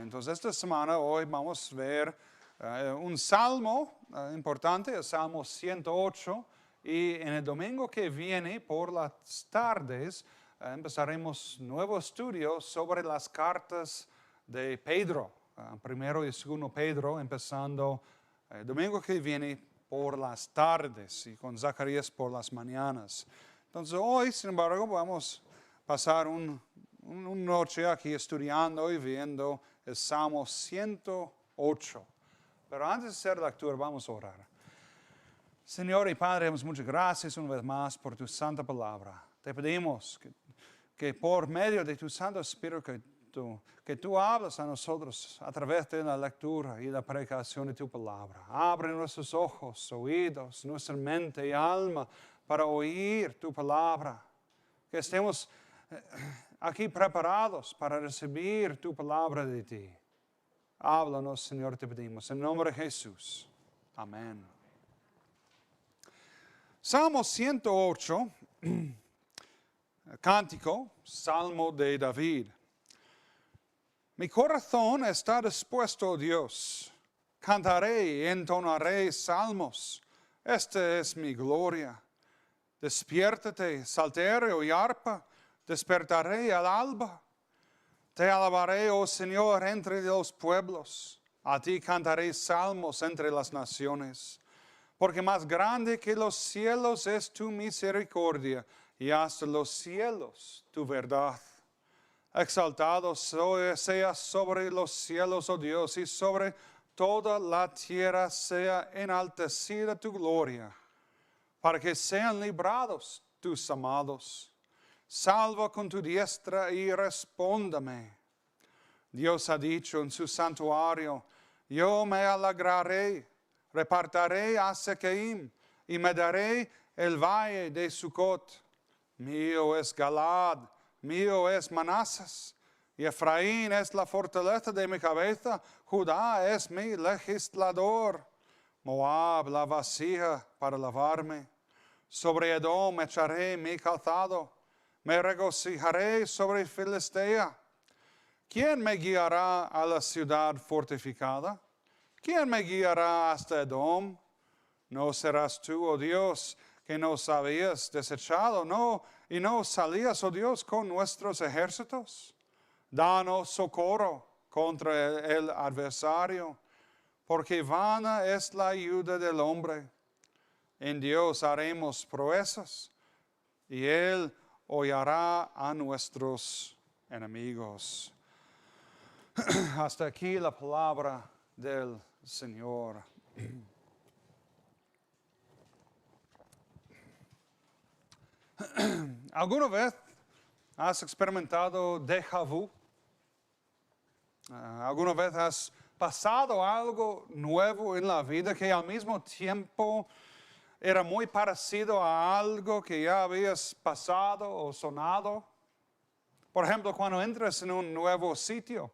Entonces, esta semana, hoy vamos a ver un salmo importante, el Salmo 108. Y en el domingo que viene, por las tardes, empezaremos nuevo estudio sobre las cartas de Pedro. Primero y segundo Pedro, empezando el domingo que viene por las tardes y con Zacarías por las mañanas. Entonces hoy, sin embargo, vamos a pasar una noche aquí estudiando y viendo el Salmo 108. Pero antes de hacer la lectura, vamos a orar. Señor y Padre, damos muchas gracias una vez más por tu santa palabra. Te pedimos que por medio de tu Santo Espíritu que tú hablas a nosotros a través de la lectura y la predicación de tu palabra. Abre nuestros ojos, oídos, nuestra mente y alma para oír tu palabra. Que estemos aquí preparados para recibir tu palabra de ti. Háblanos, Señor, te pedimos. En nombre de Jesús. Amén. Salmo 108, cántico, Salmo de David. Mi corazón está dispuesto, oh Dios. Cantaré y entonaré salmos. Esta es mi gloria. Despiértate, salterio y arpa. Despertaré al alba. Te alabaré, oh Señor, entre los pueblos. A ti cantaré salmos entre las naciones. Porque más grande que los cielos es tu misericordia, y hasta los cielos tu verdad. Exaltado seas sobre los cielos, oh Dios, y sobre toda la tierra sea enaltecida tu gloria, para que sean librados tus amados. Salva con tu diestra y respóndame. Dios ha dicho en su santuario, yo me alegraré. Repartiré a Sequim y me daré el valle de Sucot. Mío es Galad, mío es Manasés, y Efraín es la fortaleza de mi cabeza, Judá es mi legislador. Moab la vasija para lavarme, sobre Edom echaré mi calzado, me regocijaré sobre Filistea. ¿Quién me guiará a la ciudad fortificada? ¿Quién me guiará hasta Edom? ¿No serás tú, oh Dios, que nos habías desechado? No, y no salías, oh Dios, con nuestros ejércitos. Danos socorro contra el adversario, porque vana es la ayuda del hombre. En Dios haremos proezas, y Él hollará a nuestros enemigos. Hasta aquí la palabra del Señor. ¿Alguna vez has experimentado déjà vu? ¿Alguna vez has pasado algo nuevo en la vida que al mismo tiempo era muy parecido a algo que ya habías pasado o sonado? Por ejemplo, cuando entras en un nuevo sitio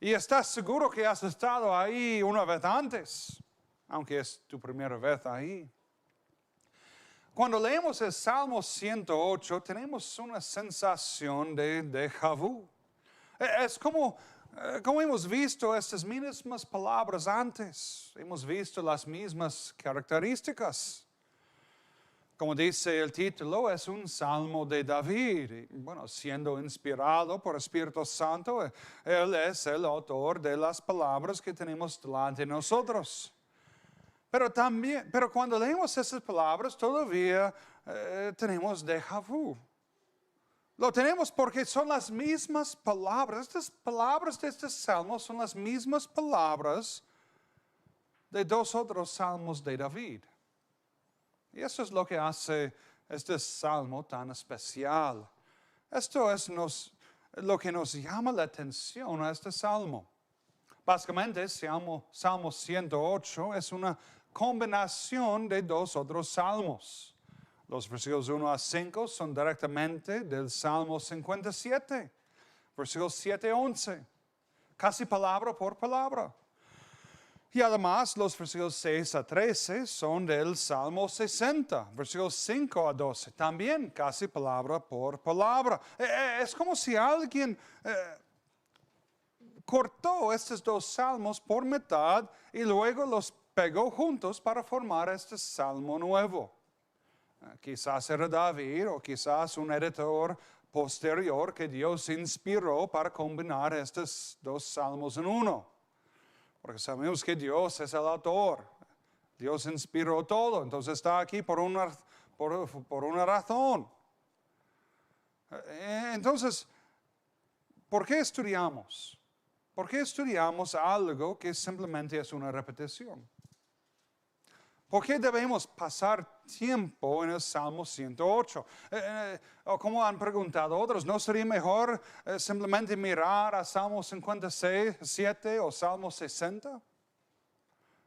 y estás seguro que has estado ahí una vez antes, aunque es tu primera vez ahí. Cuando leemos el Salmo 108, tenemos una sensación de déjà vu. Es como hemos visto estas mismas palabras antes. Hemos visto las mismas características. Como dice el título, es un salmo de David. Y, bueno, siendo inspirado por el Espíritu Santo, Él es el autor de las palabras que tenemos delante de nosotros. Pero cuando leemos esas palabras, todavía tenemos déjà vu. Lo tenemos porque son las mismas palabras. Estas palabras de este salmo son las mismas palabras de dos otros salmos de David. Y eso es lo que hace este salmo tan especial. Esto es lo que nos llama la atención a este salmo. Básicamente, Salmo 108 es una combinación de dos otros salmos. Los versículos 1 a 5 son directamente del Salmo 57, versículos 7 a 11, casi palabra por palabra. Y además los versículos 6 a 13 son del Salmo 60, versículos 5 a 12, también casi palabra por palabra. Es como si alguien cortó estos dos salmos por mitad y luego los pegó juntos para formar este salmo nuevo. Quizás era David o quizás un editor posterior que Dios inspiró para combinar estos dos salmos en uno. Porque sabemos que Dios es el autor. Dios inspiró todo, entonces está aquí por una razón. Entonces, ¿por qué estudiamos? ¿Por qué estudiamos algo que simplemente es una repetición? ¿Por qué debemos pasar tiempo en el Salmo 108? O como han preguntado otros, ¿no sería mejor simplemente mirar a Salmo 56, 7 o Salmo 60?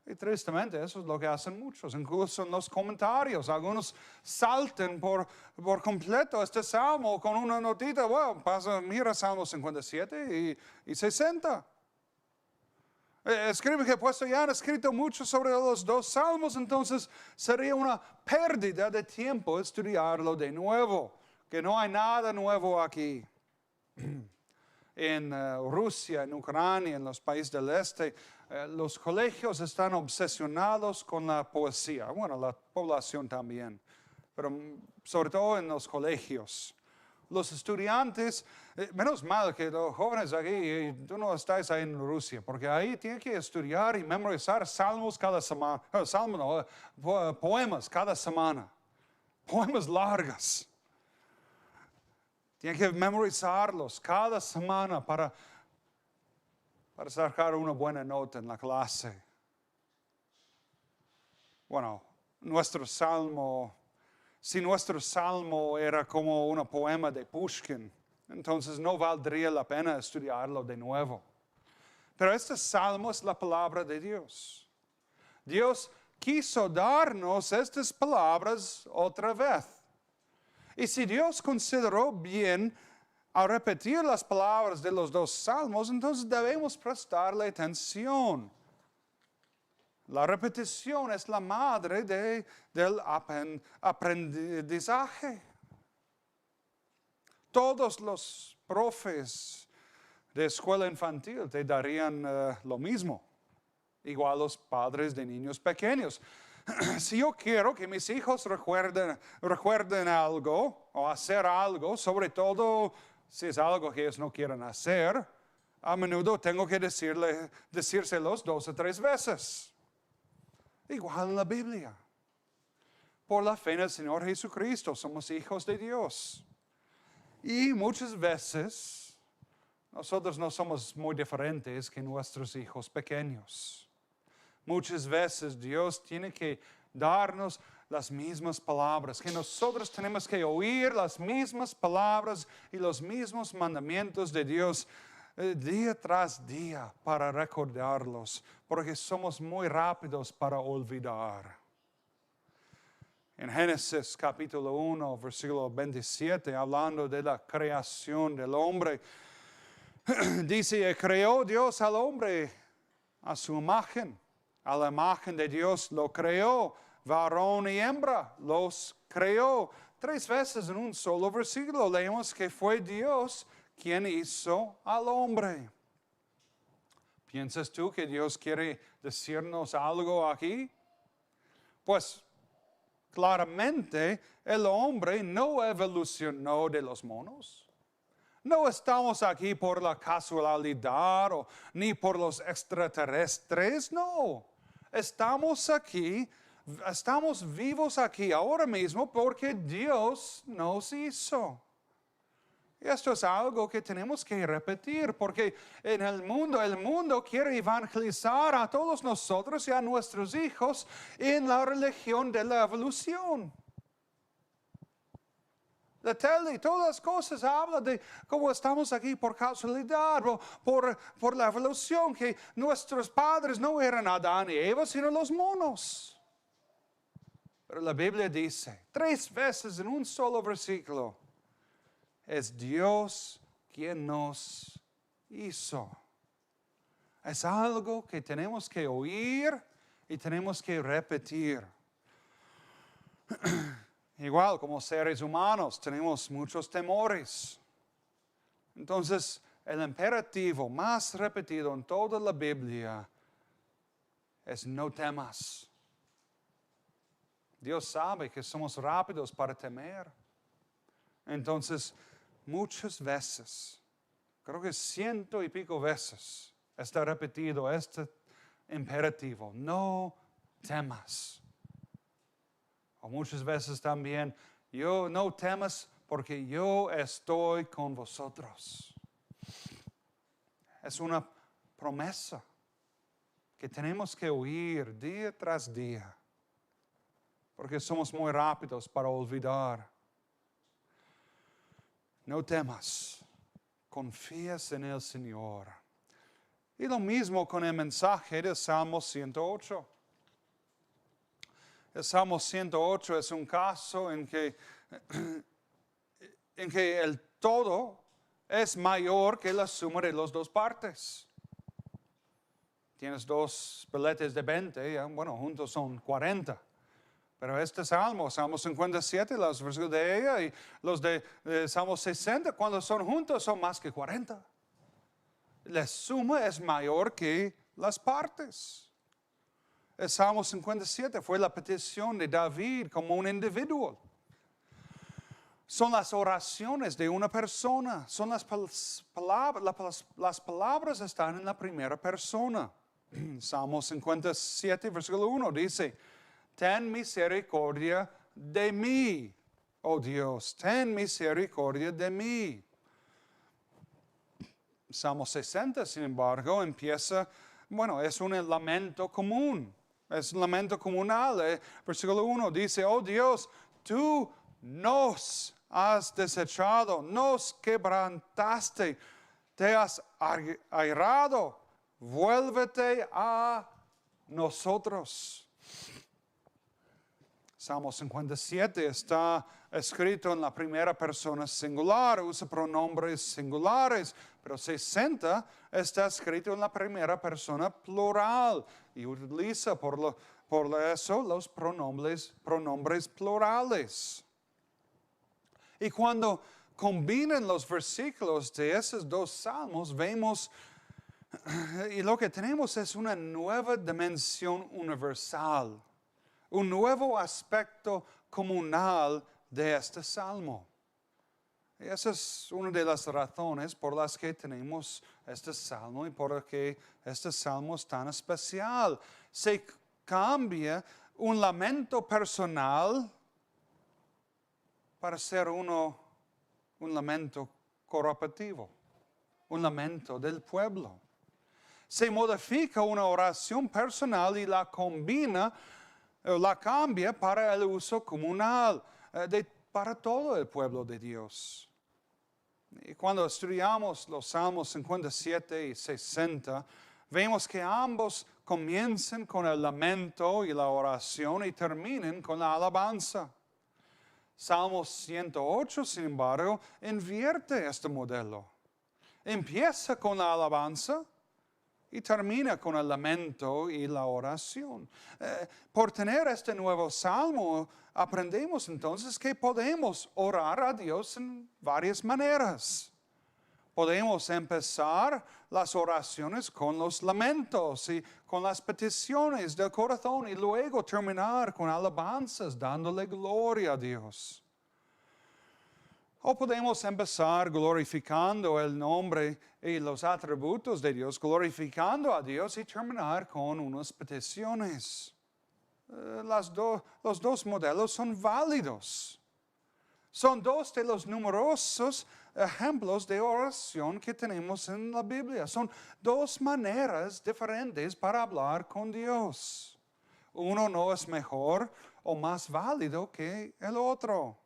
Y tristemente eso es lo que hacen muchos, incluso en los comentarios. Algunos salten por completo este salmo con una notita. Bueno, mira Salmo 57 y 60. Escribe que puesto ya han escrito mucho sobre los dos salmos, entonces sería una pérdida de tiempo estudiarlo de nuevo, que no hay nada nuevo aquí. En Rusia, en Ucrania, en los países del este, los colegios están obsesionados con la poesía. Bueno, la población también, pero sobre todo en los colegios. Los estudiantes, menos mal que los jóvenes aquí, tú no estás ahí en Rusia, porque ahí tienen que estudiar y memorizar salmos cada semana, poemas cada semana, poemas largas. Tienen que memorizarlos cada semana para sacar una buena nota en la clase. Bueno, si nuestro salmo era como un poema de Pushkin, entonces no valdría la pena estudiarlo de nuevo. Pero este salmo es la palabra de Dios. Dios quiso darnos estas palabras otra vez. Y si Dios consideró bien al repetir las palabras de los dos salmos, entonces debemos prestarle atención. La repetición es la madre del aprendizaje. Todos los profes de escuela infantil te darían lo mismo. Igual los padres de niños pequeños. Si yo quiero que mis hijos recuerden algo o hacer algo, sobre todo si es algo que ellos no quieren hacer, a menudo tengo que decírselos 2 o 3 veces. Igual en la Biblia. Por la fe en el Señor Jesucristo somos hijos de Dios. Y muchas veces nosotros no somos muy diferentes que nuestros hijos pequeños. Muchas veces Dios tiene que darnos las mismas palabras, que nosotros tenemos que oír las mismas palabras y los mismos mandamientos de Dios día tras día para recordarlos, porque somos muy rápidos para olvidar. En Génesis capítulo 1, versículo 27, hablando de la creación del hombre, dice, creó Dios al hombre a su imagen. A la imagen de Dios lo creó, varón y hembra los creó. 3 veces en un solo versículo leemos que fue Dios quien hizo al hombre. ¿Piensas tú que Dios quiere decirnos algo aquí? Pues claramente el hombre no evolucionó de los monos. No estamos aquí por la casualidad ni por los extraterrestres, no. Estamos vivos aquí ahora mismo porque Dios nos hizo. Y esto es algo que tenemos que repetir porque en el mundo quiere evangelizar a todos nosotros y a nuestros hijos en la religión de la evolución. La tele y todas las cosas hablan de cómo estamos aquí por casualidad o por la evolución, que nuestros padres no eran Adán y Eva, sino los monos. Pero la Biblia dice 3 veces en un solo versículo, es Dios quien nos hizo. Es algo que tenemos que oír y tenemos que repetir. Igual como seres humanos tenemos muchos temores. Entonces el imperativo más repetido en toda la Biblia es no temas. Dios sabe que somos rápidos para temer. Entonces, muchas veces, creo que 100 y pico veces, está repetido este imperativo, no temas. O muchas veces también, yo no temas porque yo estoy con vosotros. Es una promesa que tenemos que oír día tras día, porque somos muy rápidos para olvidar. No temas, confías en el Señor. Y lo mismo con el mensaje del Salmo 108. El Salmo 108 es un caso en que el todo es mayor que la suma de las dos partes. Tienes dos billetes de 20, bueno, juntos son 40. Pero este Salmo 57, los versículos de ella y los de Salmo 60, cuando son juntos son más que 40. La suma es mayor que las partes. El Salmo 57 fue la petición de David como un individuo. Son las oraciones de una persona. Son las palabras están en la primera persona. Salmo 57, versículo 1 dice, ten misericordia de mí, oh Dios, ten misericordia de mí. Salmo 60, sin embargo, empieza, es un lamento común. Es un lamento comunal. Versículo 1 dice, oh Dios, tú nos has desechado, nos quebrantaste, te has airado, vuélvete a nosotros. Salmo 57 está escrito en la primera persona singular, usa pronombres singulares, pero 60 está escrito en la primera persona plural y utiliza por eso los pronombres plurales. Y cuando combinan los versículos de esos dos salmos, vemos, y lo que tenemos es una nueva dimensión universal. Un nuevo aspecto comunal de este salmo. Y esa es una de las razones por las que tenemos este salmo y por qué este salmo es tan especial. Se cambia un lamento personal para ser un lamento corporativo, un lamento del pueblo. Se modifica una oración personal y la cambia para el uso comunal, para todo el pueblo de Dios. Y cuando estudiamos los Salmos 57 y 60, vemos que ambos comienzan con el lamento y la oración y terminan con la alabanza. Salmo 108, sin embargo, invierte este modelo. Empieza con la alabanza y termina con el lamento y la oración. Por tener este nuevo salmo, aprendemos entonces que podemos orar a Dios en varias maneras. Podemos empezar las oraciones con los lamentos y con las peticiones del corazón y luego terminar con alabanzas, dándole gloria a Dios. O podemos empezar glorificando el nombre y los atributos de Dios, glorificando a Dios y terminar con unas peticiones. Los dos modelos son válidos. Son dos de los numerosos ejemplos de oración que tenemos en la Biblia. Son dos maneras diferentes para hablar con Dios. Uno no es mejor o más válido que el otro.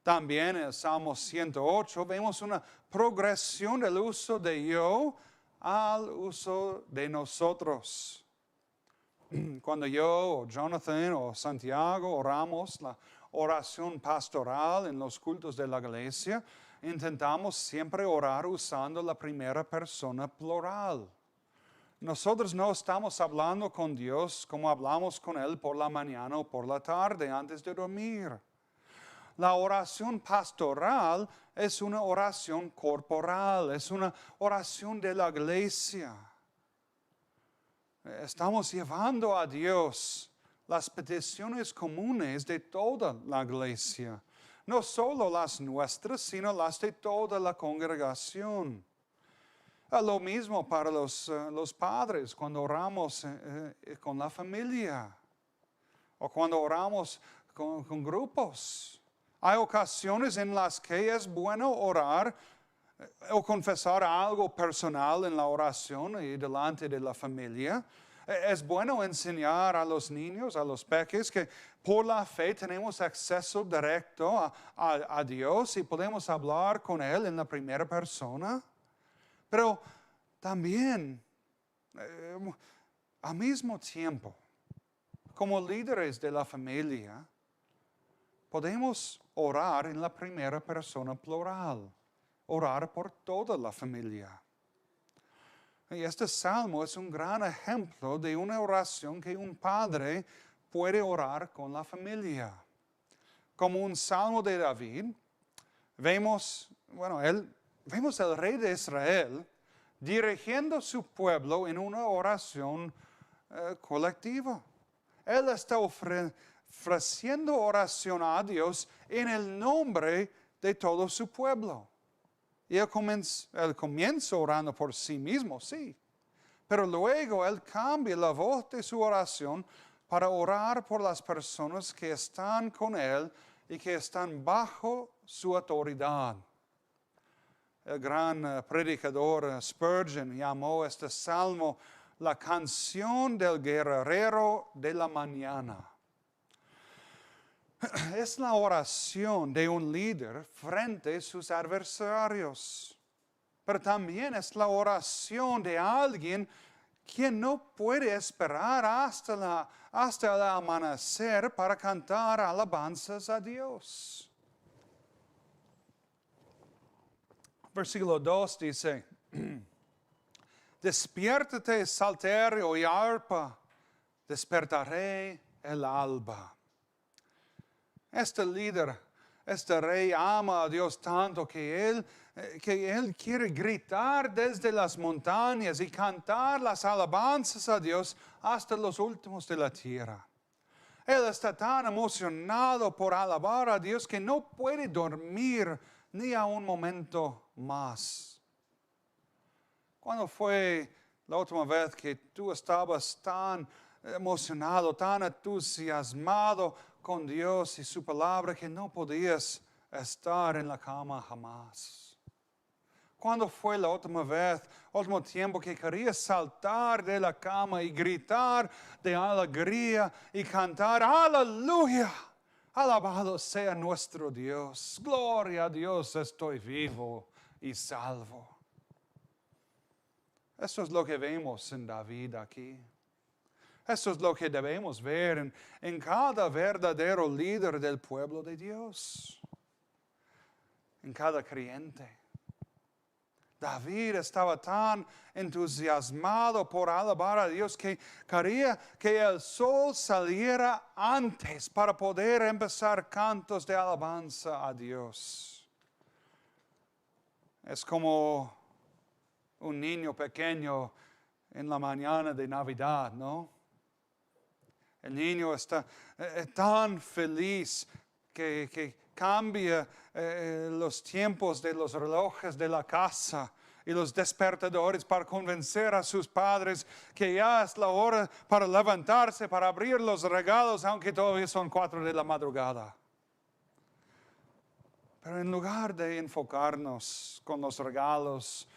También en el Salmo 108 vemos una progresión del uso de yo al uso de nosotros. Cuando yo, o Jonathan, o Santiago oramos la oración pastoral en los cultos de la iglesia, intentamos siempre orar usando la primera persona plural. Nosotros no estamos hablando con Dios como hablamos con Él por la mañana o por la tarde antes de dormir. La oración pastoral es una oración corporal, es una oración de la iglesia. Estamos llevando a Dios las peticiones comunes de toda la iglesia. No solo las nuestras, sino las de toda la congregación. Lo mismo para los padres cuando oramos con la familia o cuando oramos con grupos. Hay ocasiones en las que es bueno orar o confesar algo personal en la oración y delante de la familia. Es bueno enseñar a los niños, a los peques, que por la fe tenemos acceso directo a Dios y podemos hablar con Él en la primera persona. Pero también, al mismo tiempo, como líderes de la familia, podemos orar en la primera persona plural, orar por toda la familia. Y este salmo es un gran ejemplo de una oración que un padre puede orar con la familia. Como un salmo de David, vemos el rey de Israel dirigiendo su pueblo en una oración colectiva. Él está ofreciendo oración a Dios en el nombre de todo su pueblo. Y él comienza orando por sí mismo, sí. Pero luego él cambia la voz de su oración para orar por las personas que están con él y que están bajo su autoridad. El gran predicador Spurgeon llamó este salmo la canción del guerrero de la mañana. Es la oración de un líder frente a sus adversarios. Pero también es la oración de alguien quien no puede esperar hasta el amanecer para cantar alabanzas a Dios. Versículo 2 dice, despiértate, salterio y arpa, despertaré el alba. Este líder, este rey ama a Dios tanto que él quiere gritar desde las montañas y cantar las alabanzas a Dios hasta los últimos de la tierra. Él está tan emocionado por alabar a Dios que no puede dormir ni a un momento más. ¿Cuándo fue la última vez que tú estabas tan emocionado, tan entusiasmado con Dios y su palabra que no podías estar en la cama jamás? ¿Cuándo fue la última vez, último tiempo que querías saltar de la cama y gritar de alegría y cantar aleluya? Alabado sea nuestro Dios. Gloria a Dios, estoy vivo y salvo. Eso es lo que vemos en David aquí. Eso es lo que debemos ver en cada verdadero líder del pueblo de Dios. En cada creyente. David estaba tan entusiasmado por alabar a Dios que quería que el sol saliera antes para poder empezar cantos de alabanza a Dios. Es como un niño pequeño en la mañana de Navidad, ¿no? El niño está tan feliz que cambia los tiempos de los relojes de la casa y los despertadores para convencer a sus padres que ya es la hora para levantarse, para abrir los regalos, aunque todavía son 4 de la madrugada. Pero en lugar de enfocarnos con los regalos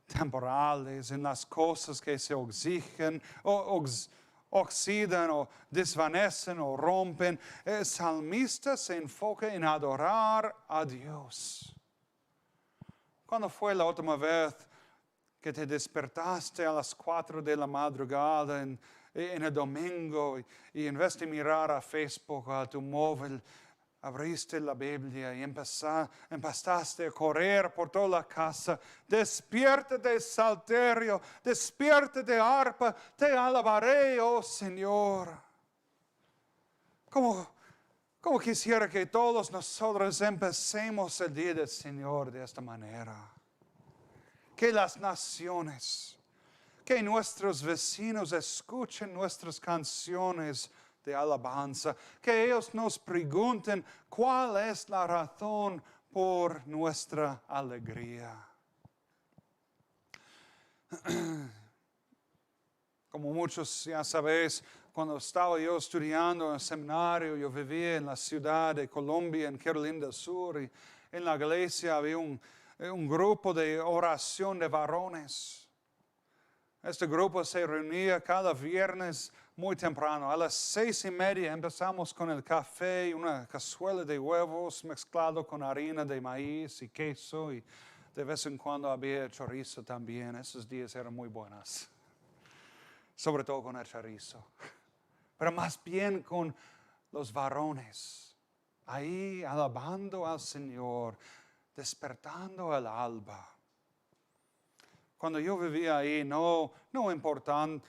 temporales, en las cosas que se oxidan o desvanecen o rompen, el salmista se enfoca en adorar a Dios. ¿Cuándo fue la última vez que te despertaste a las 4 de la madrugada en el domingo y en vez de mirar a Facebook o a tu móvil, abriste la Biblia y empezaste a correr por toda la casa? Despiértate, salterio, despiértate, arpa, te alabaré, oh Señor. Como Como quisiera que todos nosotros empecemos el día del Señor de esta manera. Que las naciones, que nuestros vecinos escuchen nuestras canciones de alabanza. Que ellos nos pregunten cuál es la razón por nuestra alegría. Como muchos ya sabéis, cuando estaba yo estudiando en el seminario, yo vivía en la ciudad de Colombia, en Carolina del Sur, y en la iglesia había un grupo de oración de varones. Este grupo se reunía cada viernes muy temprano. A las 6:30 empezamos con el café y una cazuela de huevos mezclado con harina de maíz y queso, y de vez en cuando había chorizo también. Esos días eran muy buenos, sobre todo con el chorizo. Pero más bien con los varones, ahí alabando al Señor, despertando el alba. Cuando yo vivía ahí, no me importaba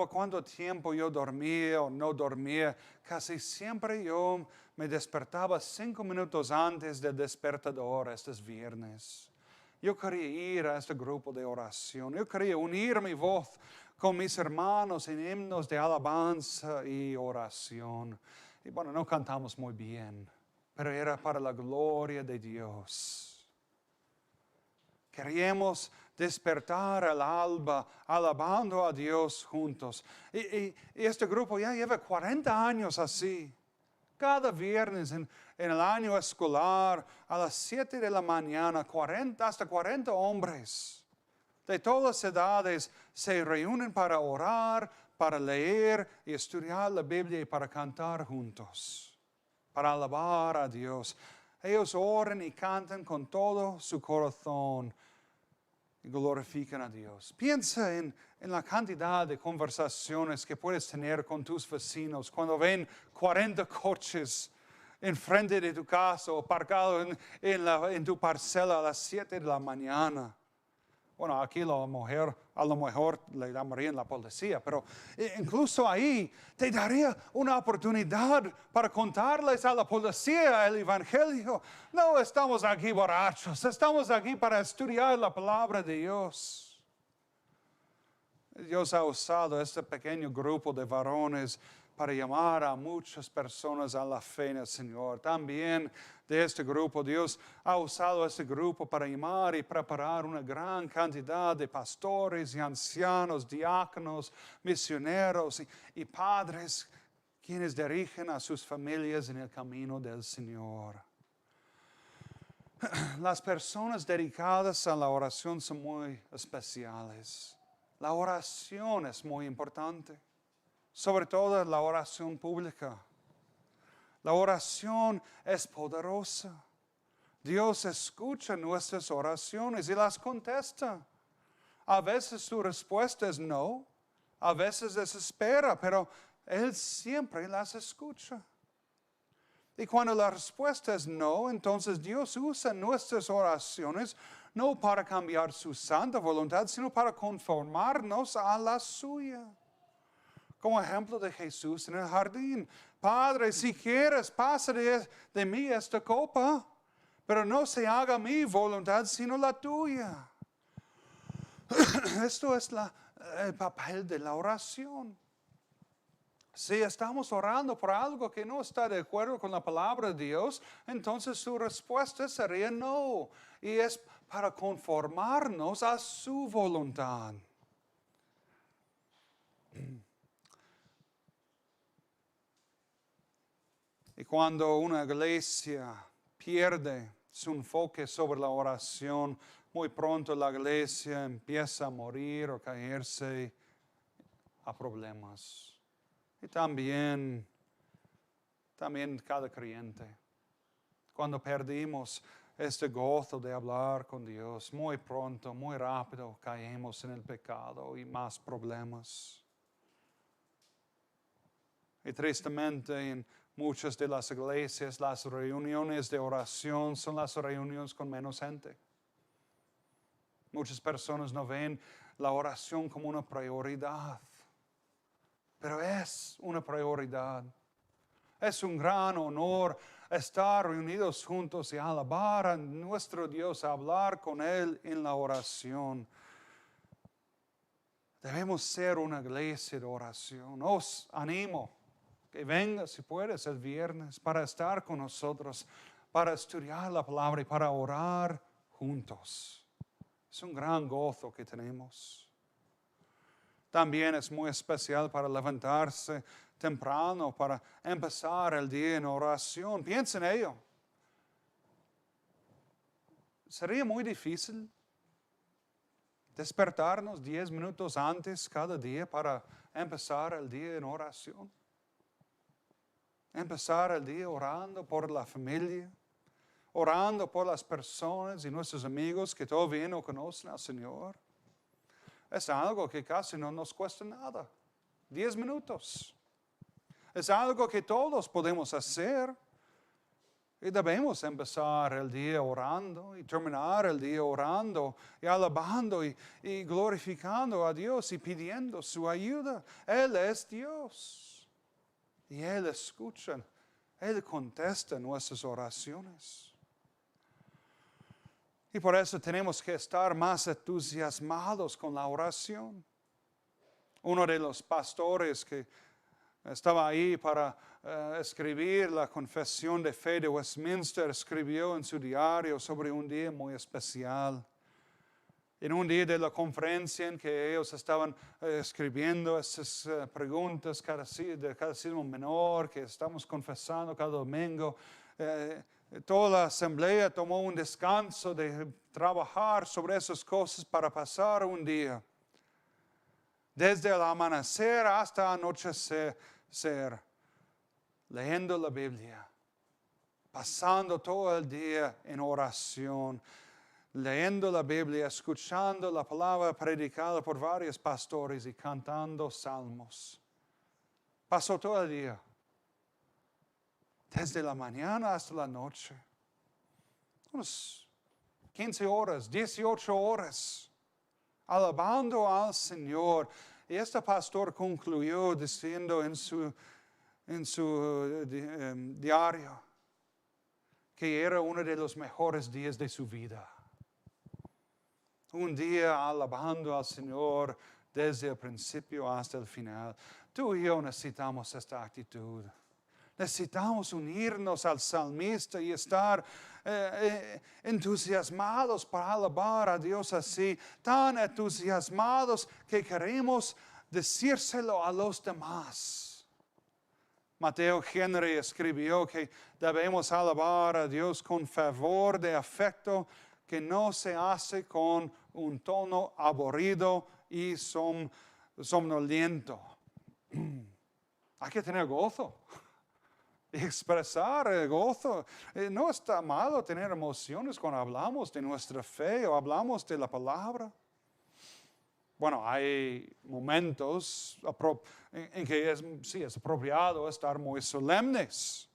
cuánto tiempo yo dormía o no dormía. Casi siempre yo me despertaba 5 minutos antes del despertador estos viernes. Yo quería ir a este grupo de oración. Yo quería unir mi voz con mis hermanos en himnos de alabanza y oración. Y bueno, no cantamos muy bien, pero era para la gloria de Dios. Queríamos despertar el alba alabando a Dios juntos. Y este grupo ya lleva 40 años así. Cada viernes en el año escolar, a las 7 de la mañana, hasta 40 hombres de todas edades se reúnen para orar, para leer y estudiar la Biblia y para cantar juntos, para alabar a Dios. Ellos oran y cantan con todo su corazón y glorifican a Dios. Piensa en la cantidad de conversaciones que puedes tener con tus vecinos cuando ven 40 coches enfrente de tu casa o aparcados en tu parcela a las 7 de la mañana. Bueno, aquí a lo mejor le llamarían la policía, pero incluso ahí te daría una oportunidad para contarles a la policía el evangelio. No estamos aquí borrachos, estamos aquí para estudiar la palabra de Dios. Dios ha usado este pequeño grupo de varones para llamar a muchas personas a la fe en el Señor. También de este grupo, Dios ha usado este grupo para llamar y preparar una gran cantidad de pastores y ancianos, diáconos, misioneros y padres, quienes dirigen a sus familias en el camino del Señor. Las personas dedicadas a la oración son muy especiales. La oración es muy importante, sobre todo la oración pública. La oración es poderosa. Dios escucha nuestras oraciones y las contesta. A veces su respuesta es no, a veces desespera, pero Él siempre las escucha. Y cuando la respuesta es no, entonces Dios usa nuestras oraciones no para cambiar su santa voluntad, sino para conformarnos a la suya. Como ejemplo de Jesús en el jardín. Padre, si quieres, pasa de mí esta copa, pero no se haga mi voluntad, sino la tuya. Esto es el papel de la oración. Si estamos orando por algo que no está de acuerdo con la palabra de Dios, entonces su respuesta sería no. Y es para conformarnos a su voluntad. Y cuando una iglesia pierde su enfoque sobre la oración, muy pronto la iglesia empieza a morir o caerse a problemas. Y también cada creyente. Cuando perdimos este gozo de hablar con Dios, muy pronto, muy rápido caemos en el pecado y más problemas. Y tristemente en muchas de las iglesias, las reuniones de oración son las reuniones con menos gente. Muchas personas no ven la oración como una prioridad. pero es una prioridad. Es un gran honor estar reunidos juntos y alabar a nuestro Dios, hablar con Él en la oración. Debemos ser una iglesia de oración. Os animo que venga, si puedes, el viernes para estar con nosotros, para estudiar la palabra y para orar juntos. Es un gran gozo que tenemos. También es muy especial para levantarse temprano, para empezar el día en oración. Piensa en ello. Sería muy difícil despertarnos 10 minutos antes cada día para empezar el día en oración. Empezar el día orando por la familia, orando por las personas y nuestros amigos que todavía no conocen al Señor. Es algo que casi no nos cuesta nada. 10 minutos. Es algo que todos podemos hacer. Y debemos empezar el día orando y terminar el día orando y alabando y glorificando a Dios y pidiendo su ayuda. Él es Dios. Y Él escucha, Él contesta nuestras oraciones. Y por eso tenemos que estar más entusiasmados con la oración. Uno de los pastores que estaba ahí para escribir la confesión de fe de Westminster, escribió en su diario sobre un día muy especial. En un día de la conferencia en que ellos estaban escribiendo esas preguntas de catecismo menor que estamos confesando cada domingo, toda la asamblea tomó un descanso de trabajar sobre esas cosas para pasar un día. Desde el amanecer hasta anochecer, leyendo la Biblia, pasando todo el día en oración, leyendo la Biblia, escuchando la palabra predicada por varios pastores y cantando salmos. Pasó todo el día, desde la mañana hasta la noche, unas 15 horas, 18 horas, alabando al Señor. Y este pastor concluyó diciendo en su diario que era uno de los mejores días de su vida. Un día alabando al Señor desde el principio hasta el final. Tú y yo necesitamos esta actitud. Necesitamos unirnos al salmista y estar entusiasmados para alabar a Dios así, tan entusiasmados que queremos decírselo a los demás. Mateo Henry escribió que debemos alabar a Dios con fervor de afecto que no se hace con un tono aburrido y somnoliento. Hay que tener gozo. Expresar el gozo. No está malo tener emociones cuando hablamos de nuestra fe o hablamos de la palabra. Bueno, hay momentos en que es apropiado estar muy solemnes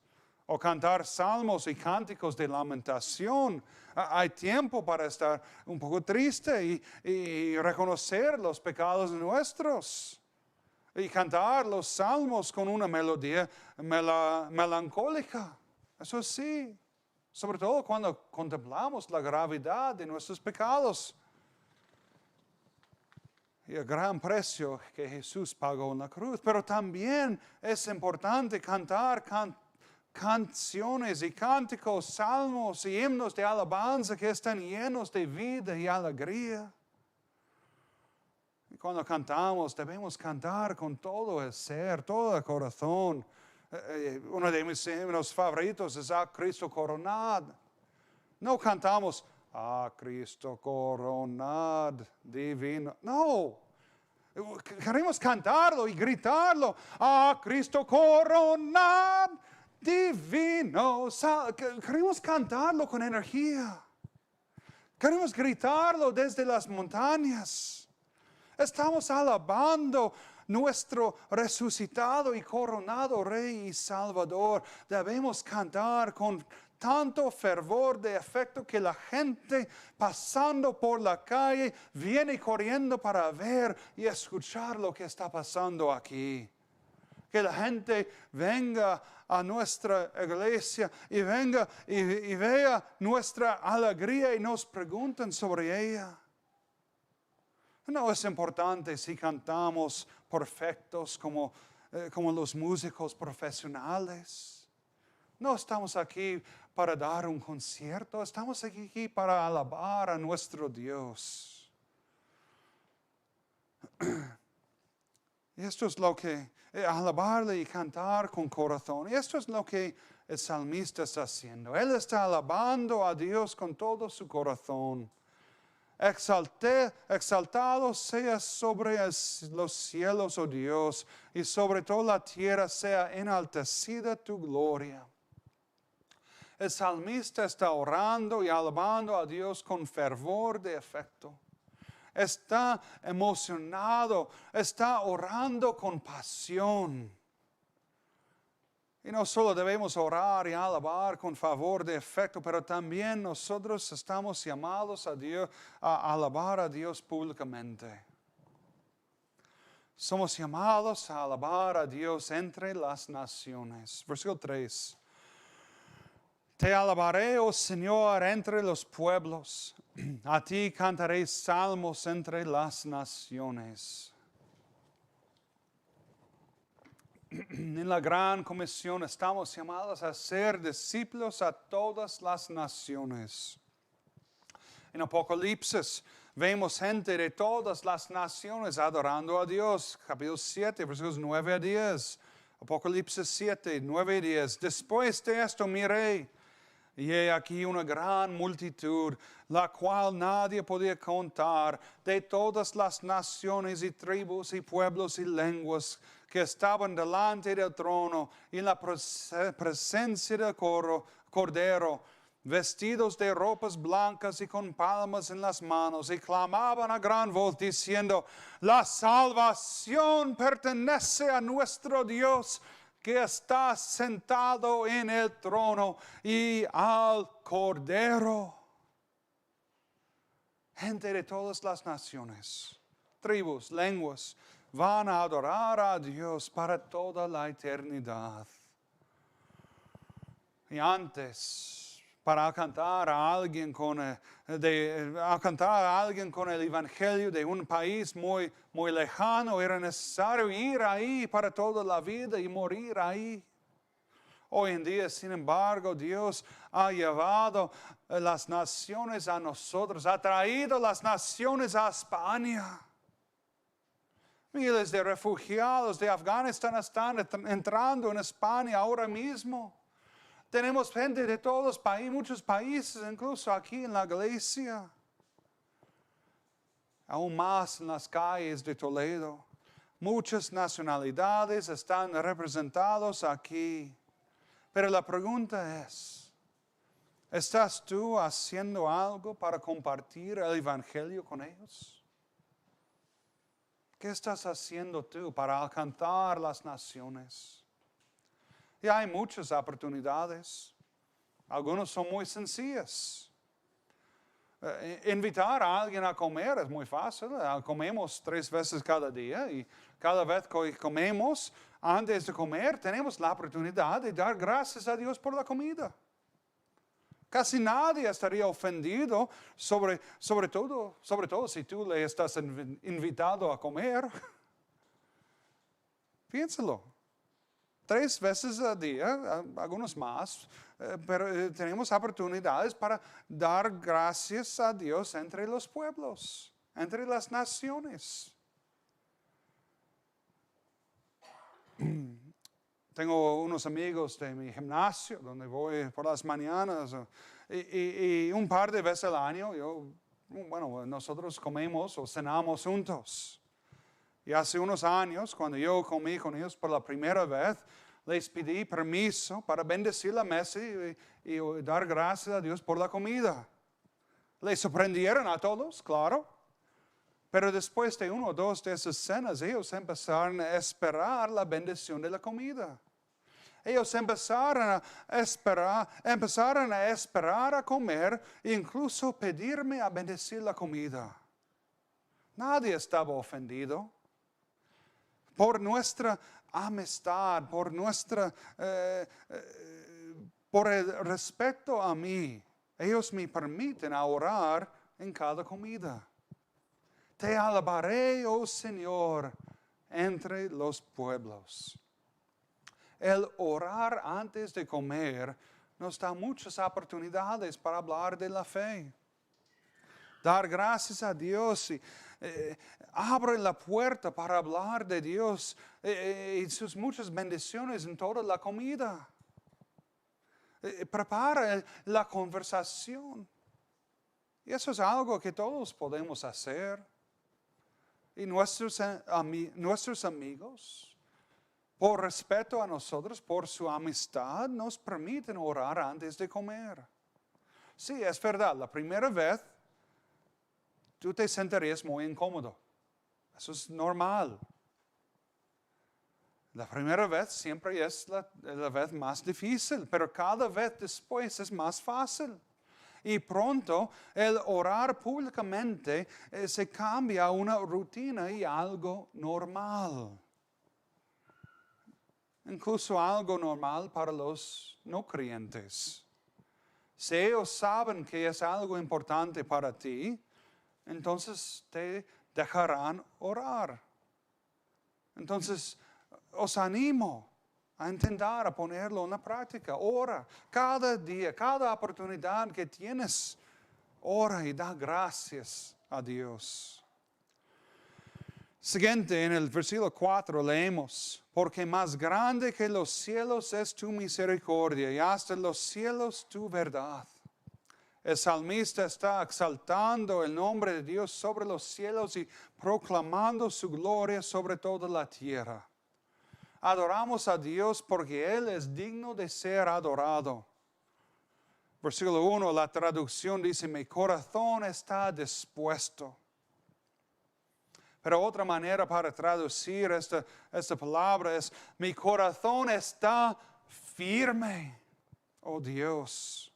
o cantar salmos y cánticos de lamentación. Hay tiempo para estar un poco triste y reconocer los pecados nuestros. Y cantar los salmos con una melodía melancólica. Eso sí, sobre todo cuando contemplamos la gravedad de nuestros pecados y el gran precio que Jesús pagó en la cruz. Pero también es importante cantar canciones y cánticos, salmos y himnos de alabanza que están llenos de vida y alegría. Y cuando cantamos, debemos cantar con todo el ser, todo el corazón. Uno de mis himnos favoritos es A Cristo coronad. No cantamos A Cristo coronad divino. No. Queremos cantarlo y gritarlo. A Cristo coronad divino. Queremos cantarlo con energía. Queremos gritarlo desde las montañas. Estamos alabando nuestro resucitado y coronado Rey y Salvador. Debemos cantar con tanto fervor de afecto que la gente pasando por la calle viene corriendo para ver y escuchar lo que está pasando aquí. que la gente venga a nuestra iglesia y venga y vea nuestra alegría y nos pregunten sobre ella. No es importante si cantamos perfectos como los músicos profesionales. No estamos aquí para dar un concierto, estamos aquí para alabar a nuestro Dios. Y esto es lo que, alabarle y cantar con corazón. Y esto es lo que el salmista está haciendo. Él está alabando a Dios con todo su corazón. Exaltado sea sobre los cielos, oh Dios, y sobre toda la tierra sea enaltecida tu gloria. El salmista está orando y alabando a Dios con fervor de afecto. Está emocionado, está orando con pasión. Y no solo debemos orar y alabar con favor de afecto, pero también nosotros estamos llamados a Dios, a alabar a Dios públicamente. Somos llamados a alabar a Dios entre las naciones. Versículo 3. Te alabaré, oh Señor, entre los pueblos. A ti cantaré salmos entre las naciones. En la gran comisión estamos llamados a ser discípulos a todas las naciones. En Apocalipsis vemos gente de todas las naciones adorando a Dios. Capítulo 7, versículos 9 a 10. Apocalipsis 7, 9 y 10. Después de esto miré, y he aquí una gran multitud, la cual nadie podía contar, de todas las naciones y tribus y pueblos y lenguas, que estaban delante del trono y en la presencia del Cordero, vestidos de ropas blancas y con palmas en las manos, y clamaban a gran voz diciendo: la salvación pertenece a nuestro Dios, que está sentado en el trono, y al Cordero. Gente de todas las naciones, tribus, lenguas, van a adorar a Dios para toda la eternidad. Y antes, para cantar a alguien con el evangelio de un país muy, muy lejano, era necesario ir ahí para toda la vida y morir ahí. Hoy en día, sin embargo, Dios ha llevado las naciones a nosotros, ha traído las naciones a España. Miles de refugiados de Afganistán están entrando en España ahora mismo. Tenemos gente de todos los países, muchos países, incluso aquí en la iglesia. Aún más en las calles de Toledo. Muchas nacionalidades están representados aquí. Pero la pregunta es, ¿estás tú haciendo algo para compartir el evangelio con ellos? ¿Qué estás haciendo tú para alcanzar las naciones? Y hay muchas oportunidades. Algunas son muy sencillas. Invitar a alguien a comer es muy fácil. Comemos 3 veces cada día y cada vez que comemos, antes de comer, tenemos la oportunidad de dar gracias a Dios por la comida. Casi nadie estaría ofendido, sobre todo si tú le estás invitado a comer. Piénsalo. 3 veces al día, algunos más, pero tenemos oportunidades para dar gracias a Dios entre los pueblos, entre las naciones. Tengo unos amigos de mi gimnasio, donde voy por las mañanas, y un par de veces al año, nosotros comemos o cenamos juntos. Y hace unos años, cuando yo comí con ellos por la primera vez, les pedí permiso para bendecir la mesa y dar gracias a Dios por la comida. Les sorprendieron a todos, claro. Pero después de 1 o 2 de esas cenas, ellos empezaron a esperar la bendición de la comida. Ellos empezaron a esperar a comer e incluso pedirme a bendecir la comida. Nadie estaba ofendido por nuestra amistad, por el respeto a mí, ellos me permiten orar en cada comida. Te alabaré, oh Señor, entre los pueblos. El orar antes de comer nos da muchas oportunidades para hablar de la fe. Dar gracias a Dios y abre la puerta para hablar de Dios y sus muchas bendiciones en toda la comida. Prepara la conversación. Y eso es algo que todos podemos hacer. Y nuestros amigos, por respeto a nosotros, por su amistad, nos permiten orar antes de comer. Sí, es verdad, la primera vez tú te sentirías muy incómodo. Eso es normal. La primera vez siempre es la vez más difícil, pero cada vez después es más fácil. Y pronto el orar públicamente se cambia a una rutina y algo normal. Incluso algo normal para los no creyentes. Si ellos saben que es algo importante para ti, entonces te dejarán orar. Entonces, os animo a intentar a ponerlo en la práctica. Ora cada día, cada oportunidad que tienes, ora y da gracias a Dios. Siguiente, en el versículo 4 leemos, porque más grande que los cielos es tu misericordia y hasta los cielos tu verdad. El salmista está exaltando el nombre de Dios sobre los cielos y proclamando su gloria sobre toda la tierra. Adoramos a Dios porque Él es digno de ser adorado. Versículo 1, la traducción dice, mi corazón está dispuesto. Pero otra manera para traducir esta palabra es, mi corazón está firme, oh Dios.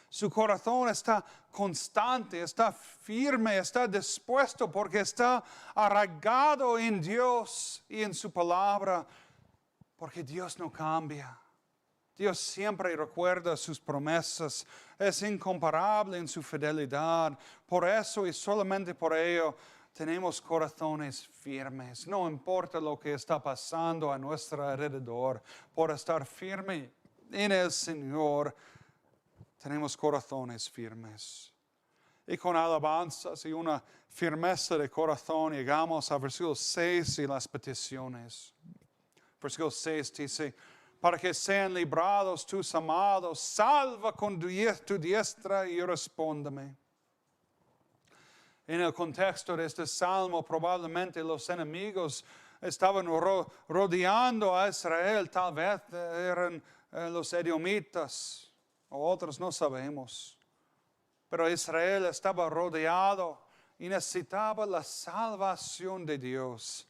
Su corazón está constante, está firme, está dispuesto porque está arraigado en Dios y en su palabra, porque Dios no cambia. Dios siempre recuerda sus promesas, es incomparable en su fidelidad. Por eso y solamente por ello tenemos corazones firmes. No importa lo que está pasando a nuestro alrededor, por estar firme en el Señor, tenemos corazones firmes. Y con alabanzas y una firmeza de corazón llegamos a versículo 6 y las peticiones. Versículo 6 dice, para que sean librados tus amados, salva con tu diestra y respóndeme. En el contexto de este salmo, probablemente los enemigos estaban rodeando a Israel, tal vez eran los edomitas. O otros no sabemos. Pero Israel estaba rodeado y necesitaba la salvación de Dios.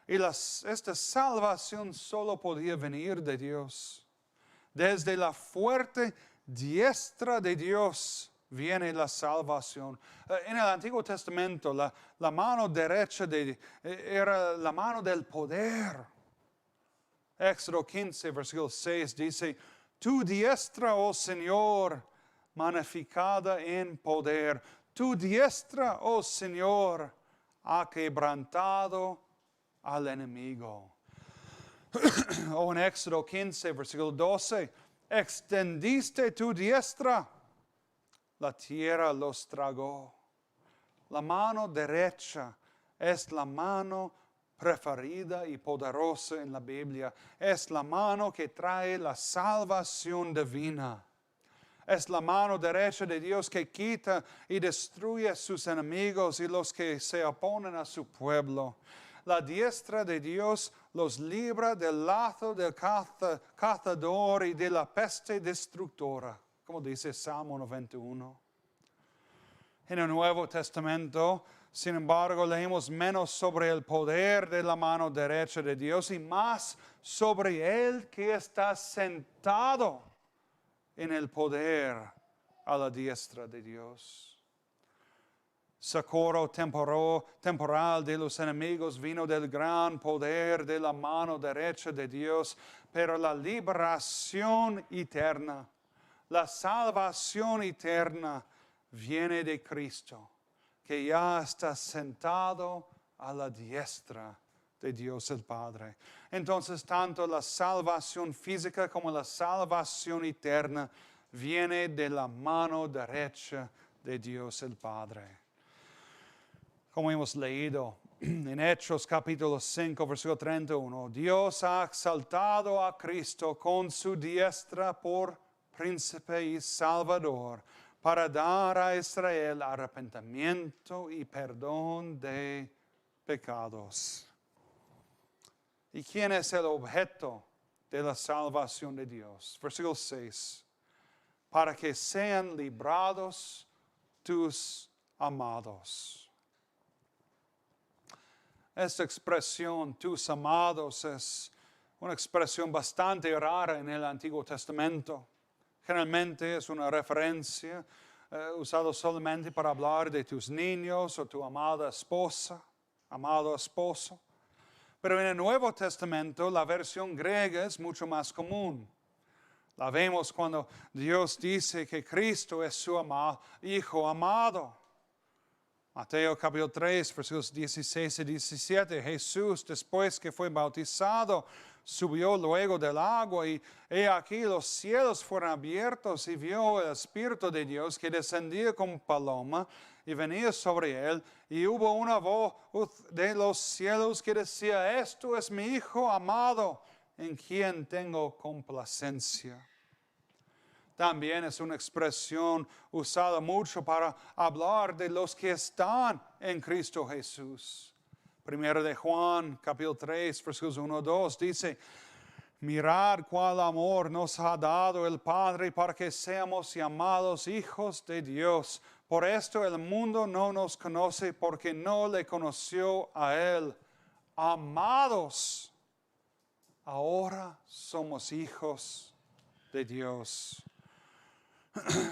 Y esta salvación solo podía venir de Dios. Desde la fuerte diestra de Dios viene la salvación. En el Antiguo Testamento, la mano derecha era la mano del poder. Éxodo 15, versículo 6 dice, tu diestra, oh Señor, magnificada en poder. Tu diestra, oh Señor, ha quebrantado al enemigo. O en Éxodo 15, versículo 12, extendiste tu diestra, la tierra los tragó. La mano derecha es la mano preferida y poderosa en la Biblia. Es la mano que trae la salvación divina. Es la mano derecha de Dios que quita y destruye a sus enemigos y los que se oponen a su pueblo. La diestra de Dios los libra del lazo del cazador y de la peste destructora, como dice Salmo 91. En el Nuevo Testamento, sin embargo, leemos menos sobre el poder de la mano derecha de Dios y más sobre Él que está sentado en el poder a la diestra de Dios. socorro temporal de los enemigos vino del gran poder de la mano derecha de Dios, pero la liberación eterna, la salvación eterna viene de Cristo, que ya está sentado a la diestra de Dios el Padre. Entonces, tanto la salvación física como la salvación eterna viene de la mano derecha de Dios el Padre. Como hemos leído en Hechos capítulo 5, versículo 31, Dios ha exaltado a Cristo con su diestra por príncipe y salvador, para dar a Israel arrepentimiento y perdón de pecados. ¿Y quién es el objeto de la salvación de Dios? Versículo 6. Para que sean librados tus amados. Esta expresión, tus amados, es una expresión bastante rara en el Antiguo Testamento. Generalmente es una referencia usada solamente para hablar de tus niños o tu amada esposa, amado esposo. Pero en el Nuevo Testamento la versión griega es mucho más común. La vemos cuando Dios dice que Cristo es su Hijo amado. Mateo capítulo 3, versículos 16 y 17. Jesús, después que fue bautizado, subió luego del agua y he aquí los cielos fueron abiertos y vio el Espíritu de Dios que descendía como paloma y venía sobre él. Y hubo una voz de los cielos que decía, esto es mi Hijo amado, en quien tengo complacencia. También es una expresión usada mucho para hablar de los que están en Cristo Jesús. Primero de Juan, capítulo 3, versículos 1 y 2, dice, mirad cuál amor nos ha dado el Padre para que seamos llamados hijos de Dios. Por esto el mundo no nos conoce porque no le conoció a Él. Amados, ahora somos hijos de Dios.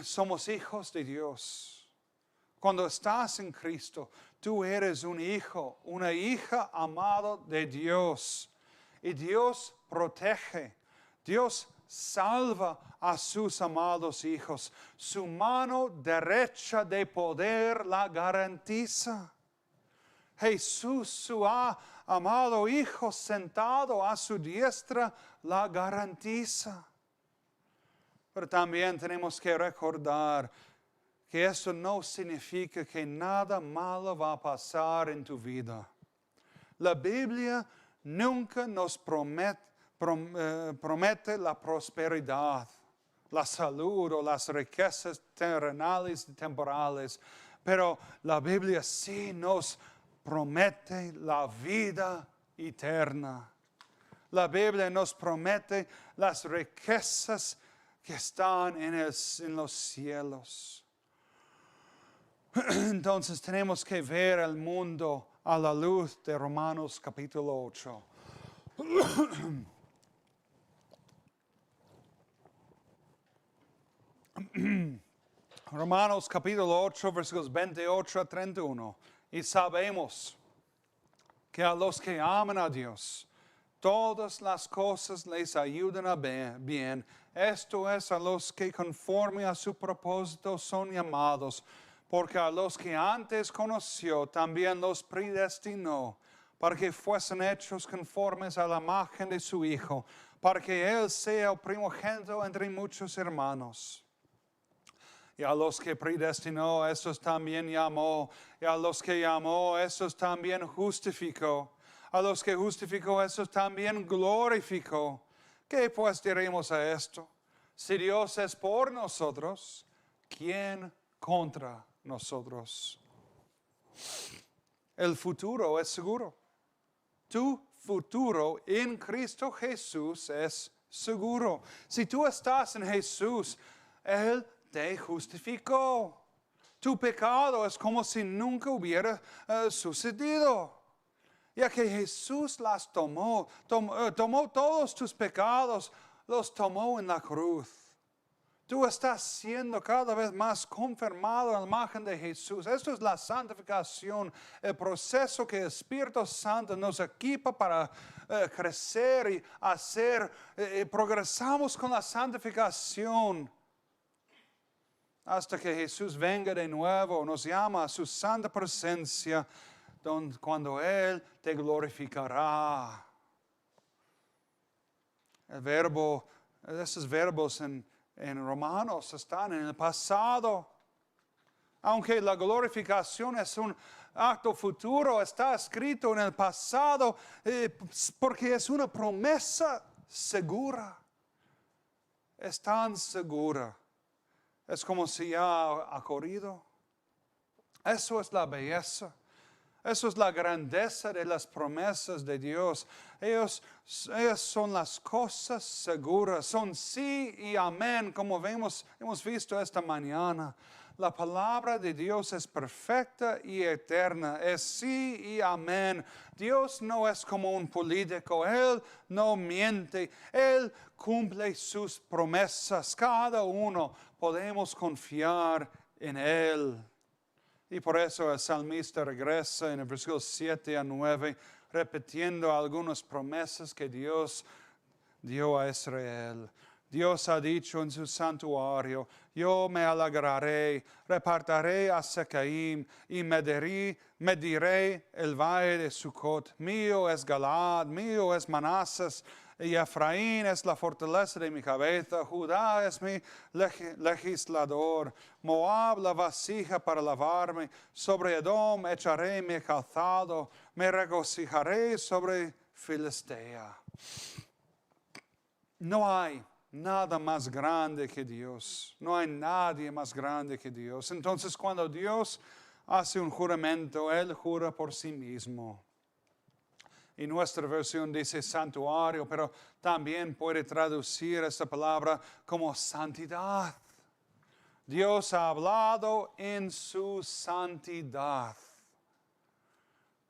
Somos hijos de Dios. Cuando estás en Cristo, tú eres un hijo, una hija amado de Dios. Y Dios protege, Dios salva a sus amados hijos. Su mano derecha de poder la garantiza. Jesús, su amado Hijo, sentado a su diestra, la garantiza. Pero también tenemos que recordar que eso no significa que nada malo va a pasar en tu vida. La Biblia nunca nos promete la prosperidad, la salud o las riquezas terrenales y temporales, pero la Biblia sí nos promete la vida eterna. La Biblia nos promete las riquezas que están en los cielos. Entonces tenemos que ver el mundo a la luz de Romanos capítulo 8. Romanos capítulo 8, versículos 28 a 31. Y sabemos que a los que aman a Dios, todas las cosas les ayudan a bien. Esto es a los que conforme a su propósito son llamados, porque a los que antes conoció también los predestinó, para que fuesen hechos conformes a la imagen de su Hijo, para que Él sea el primogénito entre muchos hermanos. Y a los que predestinó, estos también llamó, y a los que llamó, estos también justificó. A los que justificó, estos también glorificó. ¿Qué pues diremos a esto? Si Dios es por nosotros, ¿quién contra nosotros? El futuro es seguro. Tu futuro en Cristo Jesús es seguro. Si tú estás en Jesús, Él te justificó. Tu pecado es como si nunca hubiera sucedido. Ya que Jesús las tomó todos tus pecados, los tomó en la cruz. Tú estás siendo cada vez más confirmado en la imagen de Jesús. Esto es la santificación, el proceso que el Espíritu Santo nos equipa para crecer y hacer. Progresamos con la santificación hasta que Jesús venga de nuevo, nos llama a su santa presencia, cuando Él te glorificará. Esos verbos en Romanos están en el pasado. Aunque la glorificación es un acto futuro, está escrito en el pasado porque es una promesa segura. Es tan segura. Es como si ya ha ocurrido. Eso es la belleza. Eso es la grandeza de las promesas de Dios. Ellas son las cosas seguras, son sí y amén, como hemos visto esta mañana. La palabra de Dios es perfecta y eterna, es sí y amén. Dios no es como un político, Él no miente, Él cumple sus promesas. Cada uno podemos confiar en Él. Y por eso el salmista regresa en el versículo 7 a 9, repitiendo algunas promesas que Dios dio a Israel. Dios ha dicho en su santuario, yo me alegraré, repartiré a Secaim y mediré el valle de Sucot. Mío es Galaad, mío es Manases, y Efraín es la fortaleza de mi cabeza, Judá es mi legislador, Moab la vasija para lavarme, sobre Edom echaré mi calzado, me regocijaré sobre Filistea. No hay nada más grande que Dios, no hay nadie más grande que Dios. Entonces cuando Dios hace un juramento, Él jura por sí mismo. Y nuestra versión dice santuario, pero también puede traducir esta palabra como santidad. Dios ha hablado en su santidad.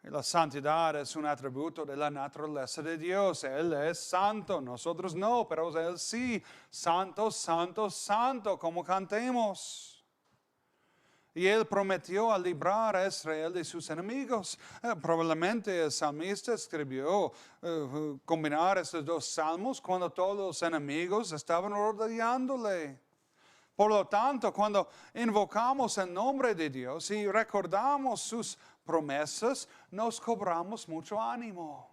Y la santidad es un atributo de la naturaleza de Dios. Él es santo, nosotros no, pero Él sí. Santo, santo, santo, como cantemos. Y Él prometió a librar a Israel de sus enemigos. Probablemente el salmista escribió combinar estos dos salmos cuando todos los enemigos estaban rodeándole. Por lo tanto, cuando invocamos el nombre de Dios y recordamos sus promesas, nos cobramos mucho ánimo.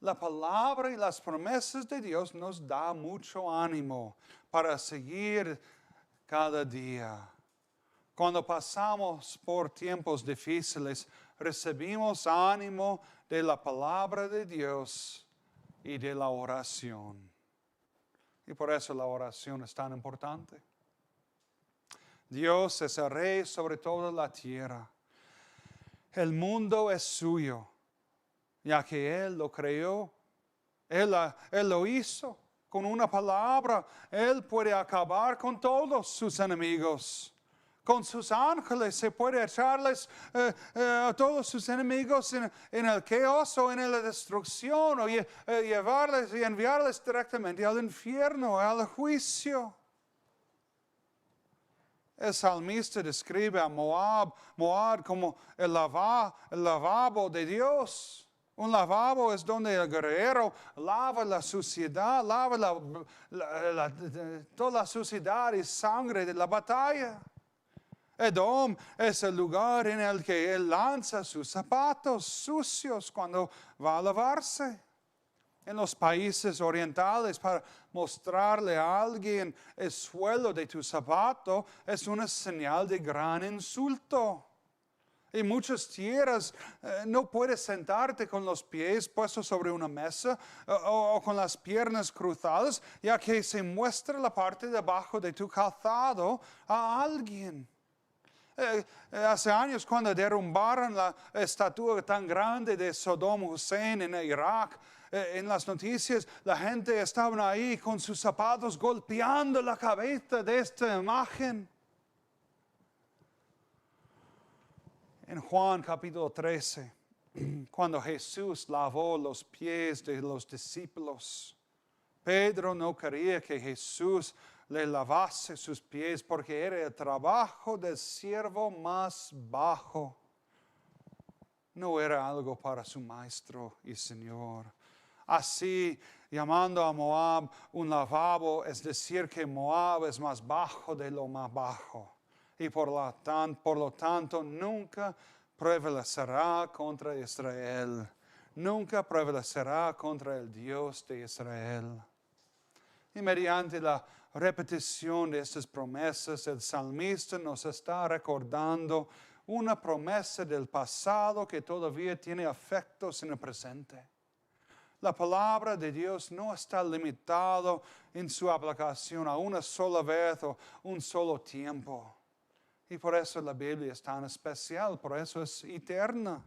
La palabra y las promesas de Dios nos da mucho ánimo para seguir cada día. Cuando pasamos por tiempos difíciles, recibimos ánimo de la palabra de Dios y de la oración. Y por eso la oración es tan importante. Dios es el Rey sobre toda la tierra. El mundo es suyo, ya que Él lo creó. Él lo hizo con una palabra. Él puede acabar con todos sus enemigos. Con sus ángeles se puede echarles a todos sus enemigos en el caos o en la destrucción, o llevarles y enviarles directamente al infierno, al juicio. El salmista describe a Moab como el lavabo de Dios. Un lavabo es donde el guerrero lava la suciedad, toda la suciedad y sangre de la batalla. Edom es el lugar en el que él lanza sus zapatos sucios cuando va a lavarse. En los países orientales, para mostrarle a alguien el suelo de tu zapato, es una señal de gran insulto. En muchas tierras no puedes sentarte con los pies puestos sobre una mesa o con las piernas cruzadas, ya que se muestra la parte de abajo de tu calzado a alguien. Hace años cuando derrumbaron la estatua tan grande de Saddam Hussein en Irak, en las noticias la gente estaba ahí con sus zapatos golpeando la cabeza de esta imagen. En Juan capítulo 13, cuando Jesús lavó los pies de los discípulos, Pedro no quería que Jesús le lavase sus pies, porque era el trabajo del siervo más bajo. No era algo para su maestro y señor. Así, llamando a Moab un lavabo, es decir que Moab es más bajo de lo más bajo. Y por lo tanto nunca prevalecerá contra Israel. Nunca prevalecerá contra el Dios de Israel. Y mediante la repetición de estas promesas, el salmista nos está recordando una promesa del pasado que todavía tiene efectos en el presente. La palabra de Dios no está limitada en su aplicación a una sola vez o un solo tiempo. Y por eso la Biblia es tan especial, por eso es eterna.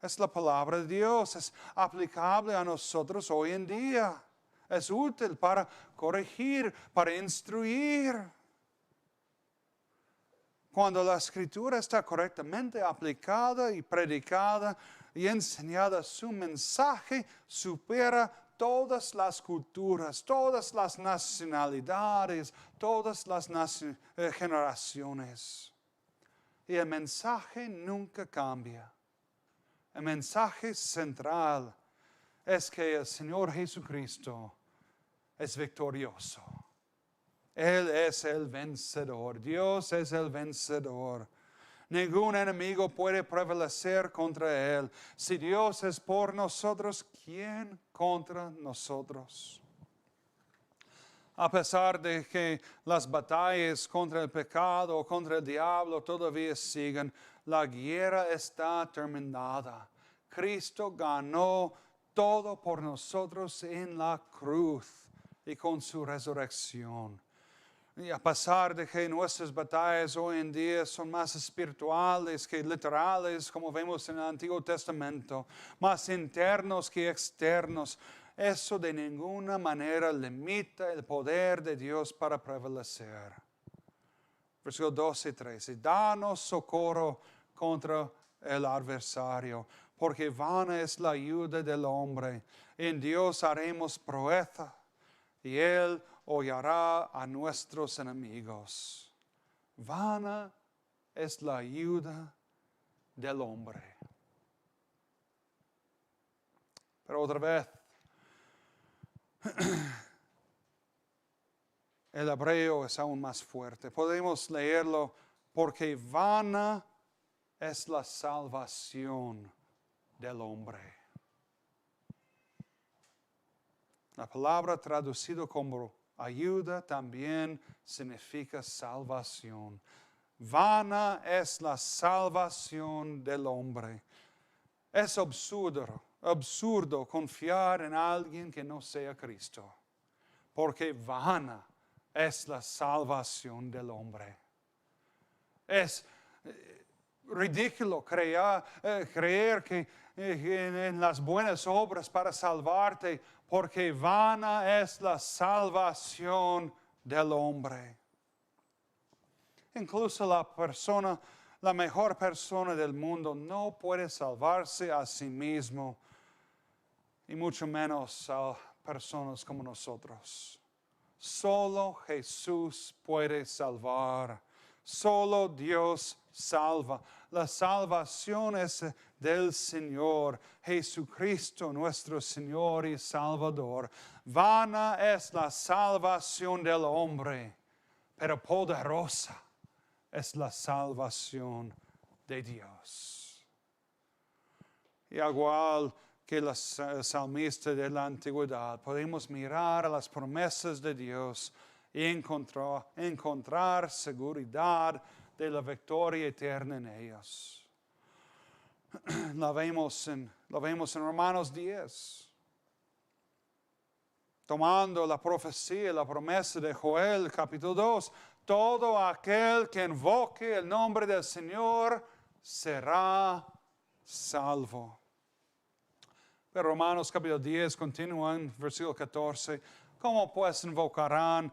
Es la palabra de Dios, es aplicable a nosotros hoy en día. Es útil para corregir, para instruir. Cuando la Escritura está correctamente aplicada y predicada y enseñada, su mensaje supera todas las culturas, todas las nacionalidades, todas las generaciones. Y el mensaje nunca cambia. El mensaje central es que el Señor Jesucristo es victorioso. Él es el vencedor. Dios es el vencedor. Ningún enemigo puede prevalecer contra Él. Si Dios es por nosotros, ¿quién contra nosotros? A pesar de que las batallas contra el pecado o contra el diablo todavía siguen, la guerra está terminada. Cristo ganó todo por nosotros en la cruz y con su resurrección. Y a pesar de que nuestras batallas hoy en día son más espirituales que literales, como vemos en el Antiguo Testamento, más internos que externos, eso de ninguna manera limita el poder de Dios para prevalecer. Versículo 12 y 13. Danos socorro contra el adversario, porque vana es la ayuda del hombre. En Dios haremos proeza, y Él hollará a nuestros enemigos. Vana es la ayuda del hombre. Pero otra vez, el hebreo es aún más fuerte. Podemos leerlo, porque vana es la salvación del hombre. La palabra traducida como ayuda también significa salvación. Vana es la salvación del hombre. Es absurdo confiar en alguien que no sea Cristo, porque vana es la salvación del hombre. Es ridículo creer que en las buenas obras para salvarte, porque vana es la salvación del hombre. Incluso la mejor persona del mundo no puede salvarse a sí mismo, y mucho menos a personas como nosotros. Solo Jesús puede salvar. Solo Dios salva. La salvación es del Señor Jesucristo, nuestro Señor y Salvador. Vana es la salvación del hombre, pero poderosa es la salvación de Dios. Y igual que los salmistas de la antigüedad, podemos mirar a las promesas de Dios y encontrar seguridad de la victoria eterna en ellas. Lo vemos en Romanos 10. Tomando la profecía, la promesa de Joel, capítulo 2, todo aquel que invoque el nombre del Señor será salvo. Pero Romanos capítulo 10 continúa en versículo 14. ¿Cómo pues invocarán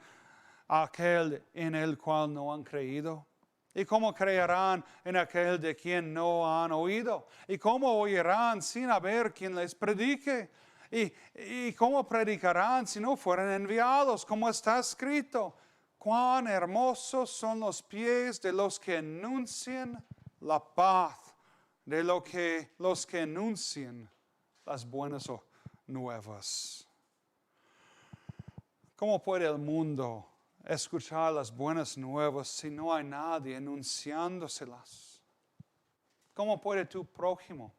a aquel en el cual no han creído? ¿Y cómo creerán en aquel de quien no han oído? ¿Y cómo oirán sin haber quien les predique? ¿Y cómo predicarán si no fueran enviados? Como está escrito, cuán hermosos son los pies de los que anuncian la paz, de los que anuncian las buenas nuevas. ¿Cómo puede el mundo escuchar las buenas nuevas si no hay nadie anunciándoselas? ¿Cómo puede tu prójimo,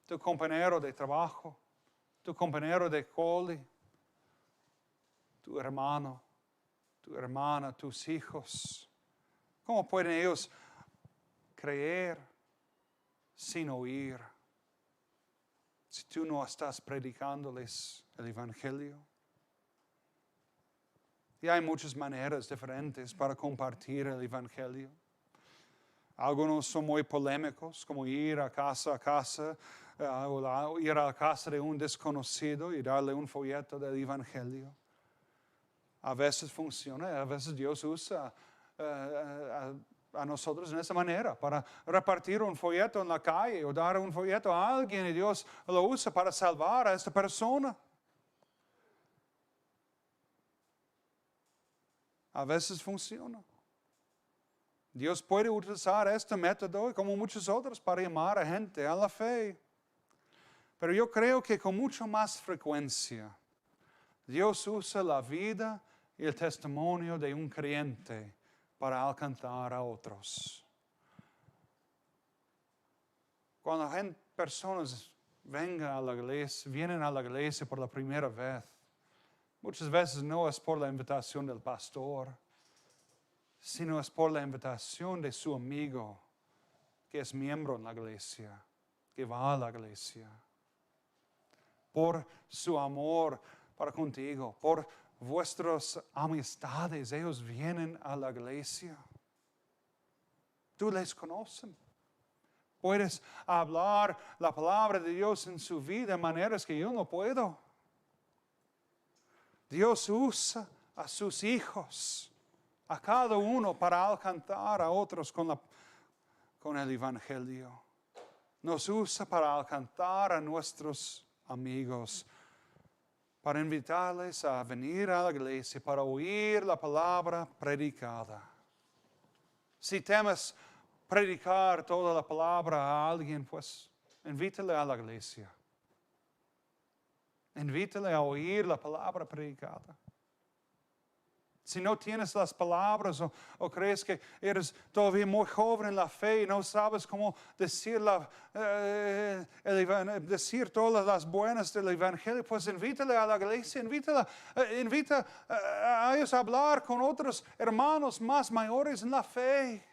tu compañero de trabajo, tu compañero de cole, tu hermano, tu hermana, tus hijos, cómo pueden ellos creer sin oír si tú no estás predicándoles el Evangelio? Y hay muchas maneras diferentes para compartir el Evangelio. Algunos son muy polémicos, como ir a casa, o ir a la casa de un desconocido y darle un folleto del Evangelio. A veces funciona, a veces Dios usa a nosotros en esa manera para repartir un folleto en la calle o dar un folleto a alguien y Dios lo usa para salvar a esta persona. A veces funciona. Dios puede utilizar este método y como muchos otros para llamar a gente a la fe. Pero yo creo que con mucho más frecuencia Dios usa la vida y el testimonio de un creyente para alcanzar a otros. Cuando personas vienen a la iglesia por la primera vez, muchas veces no es por la invitación del pastor, sino es por la invitación de su amigo que es miembro en la iglesia, que va a la iglesia. Por su amor para contigo, por vuestras amistades, ellos vienen a la iglesia. Tú les conoces. Puedes hablar la palabra de Dios en su vida de maneras que yo no puedo. Dios usa a sus hijos, a cada uno para alcanzar a otros con el Evangelio. Nos usa para alcanzar a nuestros amigos, para invitarles a venir a la iglesia, para oír la palabra predicada. Si temes predicar toda la palabra a alguien, pues invítale a la iglesia. Invítale a oír la palabra predicada. Si no tienes las palabras o crees que eres todavía muy joven en la fe y no sabes cómo decir todas las buenas del Evangelio, pues invítale a la iglesia, invita a ellos a hablar con otros hermanos más mayores en la fe.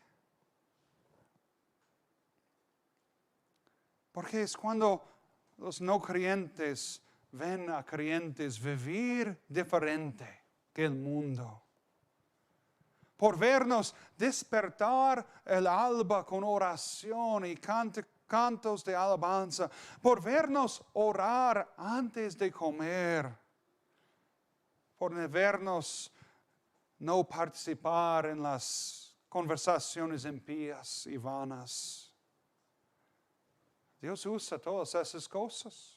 Porque es cuando los no creyentes ven a creyentes vivir diferente que el mundo. Por vernos despertar el alba con oración y cantos de alabanza. Por vernos orar antes de comer. Por vernos no participar en las conversaciones impías y vanas. Dios usa todas esas cosas.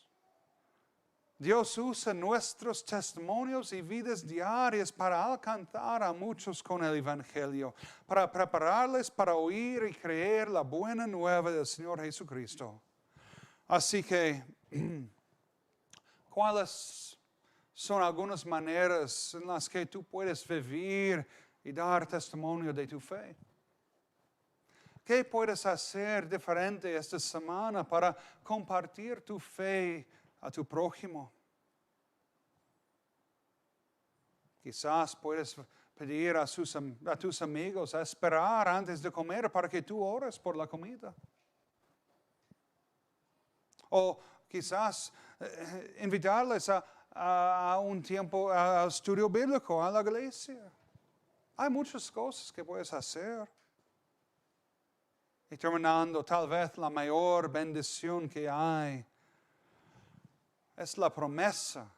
Dios usa nuestros testimonios y vidas diarias para alcanzar a muchos con el Evangelio, para prepararles para oír y creer la buena nueva del Señor Jesucristo. Así que, ¿cuáles son algunas maneras en las que tú puedes vivir y dar testimonio de tu fe? ¿Qué puedes hacer diferente esta semana para compartir tu fe a tu prójimo? Quizás puedes pedir a tus amigos a esperar antes de comer para que tú ores por la comida. O quizás invitarles a un tiempo al estudio bíblico, a la iglesia. Hay muchas cosas que puedes hacer. Y terminando, tal vez la mayor bendición que hay es la promesa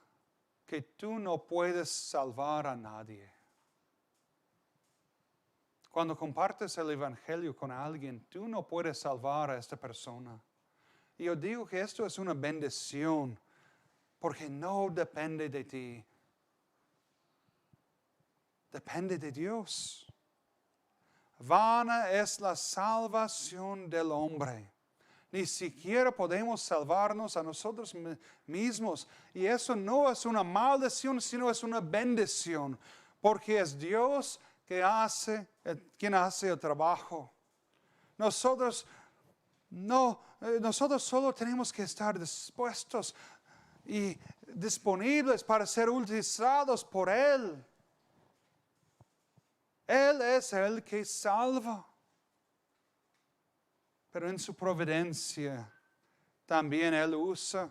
que tú no puedes salvar a nadie. Cuando compartes el Evangelio con alguien, tú no puedes salvar a esta persona. Y yo digo que esto es una bendición porque no depende de ti. Depende de Dios. Vana es la salvación del hombre. Ni siquiera podemos salvarnos a nosotros mismos. Y eso no es una maldición, sino es una bendición. Porque es Dios quien hace el trabajo. Nosotros solo tenemos que estar dispuestos y disponibles para ser utilizados por Él. Él es el que salva. Pero en su providencia también Él usa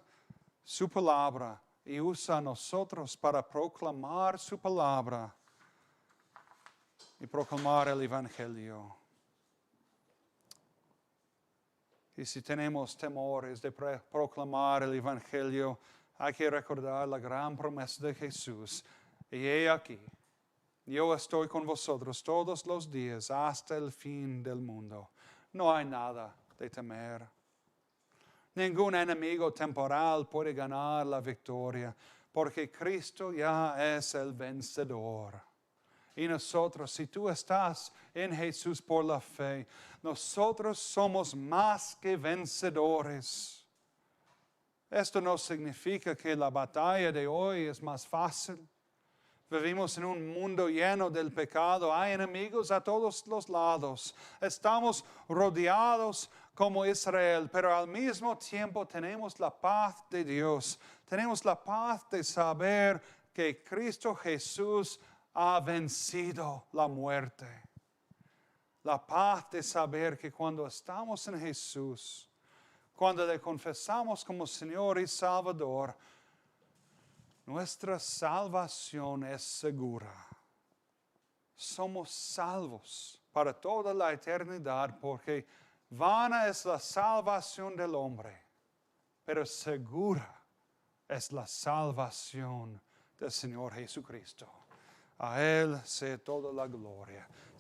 su palabra y usa a nosotros para proclamar su palabra y proclamar el Evangelio. Y si tenemos temores de proclamar el Evangelio, hay que recordar la gran promesa de Jesús. Y he aquí, yo estoy con vosotros todos los días hasta el fin del mundo. No hay nada de temer. Ningún enemigo temporal puede ganar la victoria, porque Cristo ya es el vencedor. Y nosotros, si tú estás en Jesús por la fe, nosotros somos más que vencedores. Esto no significa que la batalla de hoy es más fácil. Vivimos en un mundo lleno del pecado. Hay enemigos a todos los lados. Estamos rodeados como Israel, pero al mismo tiempo tenemos la paz de Dios. Tenemos la paz de saber que Cristo Jesús ha vencido la muerte. La paz de saber que cuando estamos en Jesús, cuando le confesamos como Señor y Salvador, nuestra salvación es segura. Somos salvos para toda la eternidad porque vana es la salvación del hombre, pero segura es la salvación del Señor Jesucristo. A Él sea toda la gloria.